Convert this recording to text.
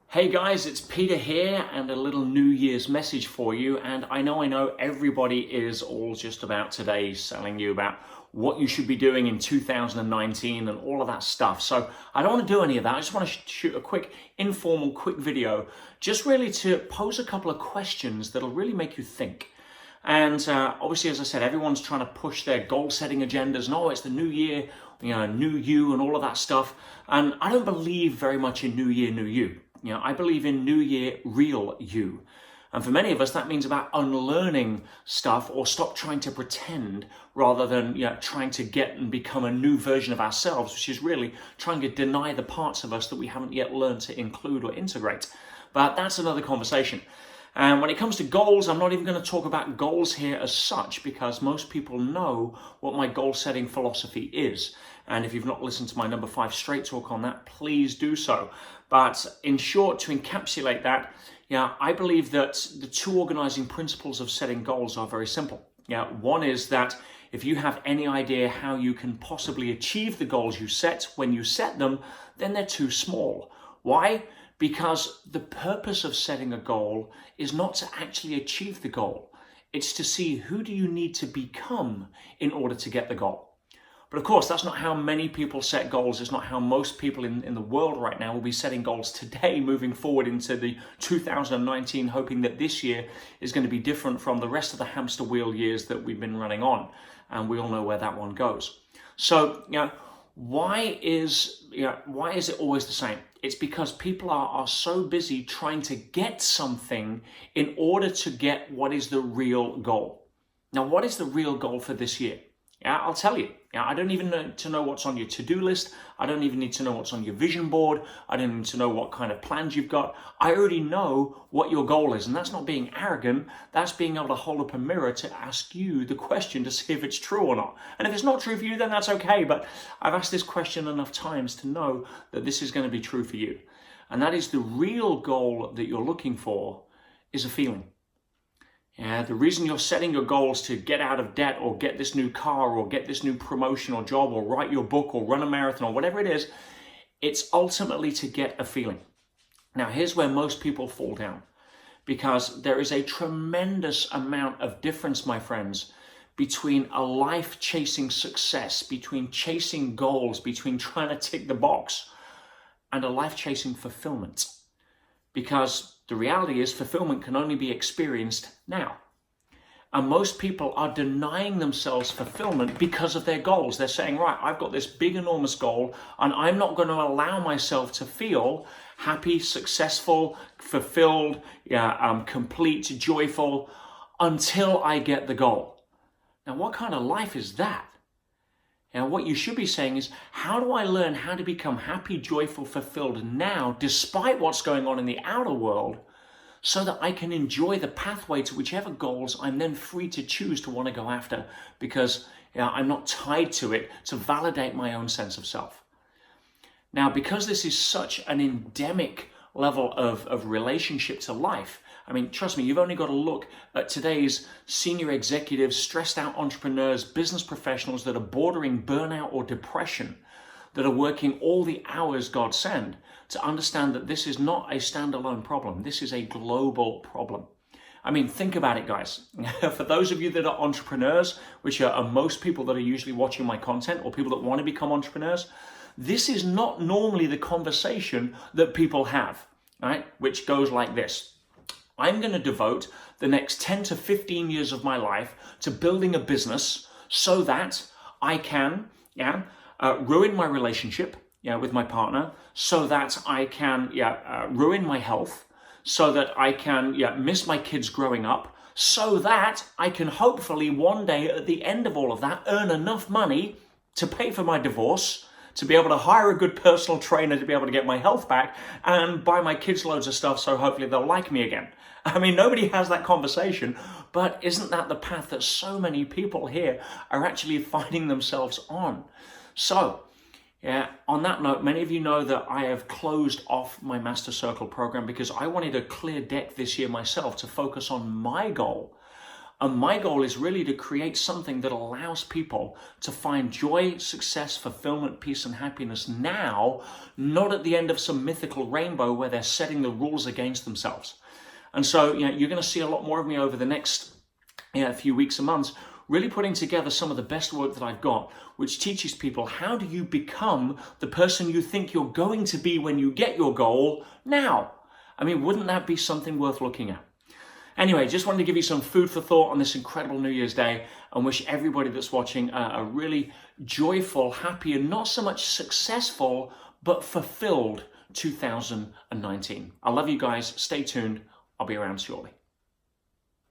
Hey guys, it's Peter here and a little New Year's message for you. And I know everybody is all just about today telling you about what you should be doing in 2019 and all of that stuff. So I don't want to do any of that. I just want to shoot a quick informal quick video just really to pose a couple of questions that'll really make you think. And obviously, as I said, everyone's trying to push their goal setting agendas and it's the new year, new you and all of that stuff. And I don't believe very much in new year, new you. I believe in new year, real you. And for many of us, that means about unlearning stuff or stop trying to pretend rather than trying to get and become a new version of ourselves, which is really trying to deny the parts of us that we haven't yet learned to include or integrate. But that's another conversation. And when it comes to goals, I'm not even going to talk about goals here as such because most people know what my goal setting philosophy is. And if you've not listened to my number 5 straight talk on that, please do so. But in short, to encapsulate that, I believe that the two organizing principles of setting goals are very simple. One is that if you have any idea how you can possibly achieve the goals you set when you set them, then they're too small. Why? Because the purpose of setting a goal is not to actually achieve the goal. It's to see who do you need to become in order to get the goal. But of course, that's not how many people set goals. It's not how most people in the world right now will be setting goals today, moving forward into the 2019, hoping that this year is going to be different from the rest of the hamster wheel years that we've been running on. And we all know where that one goes. So, why is it always the same? It's because people are so busy trying to get something in order to get what is the real goal. Now, what is the real goal for this year? I'll tell you. I don't even need to know what's on your to-do list. I don't even need to know what's on your vision board. I don't need to know what kind of plans you've got. I already know what your goal is. And that's not being arrogant. That's being able to hold up a mirror to ask you the question to see if it's true or not. And if it's not true for you, then that's okay. But I've asked this question enough times to know that this is going to be true for you. And that is the real goal that you're looking for is a feeling. The reason you're setting your goals to get out of debt or get this new car or get this new promotion or job or write your book or run a marathon or whatever it is, it's ultimately to get a feeling. Now, here's where most people fall down because there is a tremendous amount of difference, my friends, between a life chasing success, between chasing goals, between trying to tick the box and a life chasing fulfillment. Because the reality is fulfillment can only be experienced now. And most people are denying themselves fulfillment because of their goals. They're saying, right, I've got this big, enormous goal, and I'm not going to allow myself to feel happy, successful, fulfilled, complete, joyful until I get the goal. Now, what kind of life is that? Now, what you should be saying is, how do I learn how to become happy, joyful, fulfilled now, despite what's going on in the outer world, so that I can enjoy the pathway to whichever goals I'm then free to choose to want to go after, because I'm not tied to it to validate my own sense of self. Now, because this is such an endemic level of relationship to life, I mean, trust me, you've only got to look at today's senior executives, stressed out entrepreneurs, business professionals that are bordering burnout or depression, that are working all the hours God send, to understand that this is not a standalone problem. This is a global problem. I mean, think about it, guys. For those of you that are entrepreneurs, which are most people that are usually watching my content or people that want to become entrepreneurs, this is not normally the conversation that people have, right? Which goes like this. I'm going to devote the next 10 to 15 years of my life to building a business so that I can ruin my relationship with my partner, so that I can ruin my health, so that I can miss my kids growing up, so that I can hopefully one day at the end of all of that earn enough money to pay for my divorce, to be able to hire a good personal trainer to be able to get my health back and buy my kids loads of stuff so hopefully they'll like me again. I mean, nobody has that conversation, but isn't that the path that so many people here are actually finding themselves on? So, on that note, many of you know that I have closed off my Master Circle program because I wanted a clear deck this year myself to focus on my goal And my goal is really to create something that allows people to find joy, success, fulfillment, peace, and happiness now, not at the end of some mythical rainbow where they're setting the rules against themselves. And so, you're going to see a lot more of me over the next few weeks and months, really putting together some of the best work that I've got, which teaches people how do you become the person you think you're going to be when you get your goal now. I mean, wouldn't that be something worth looking at? Anyway, just wanted to give you some food for thought on this incredible New Year's Day and wish everybody that's watching a really joyful, happy, and not so much successful, but fulfilled 2019. I love you guys. Stay tuned. I'll be around shortly.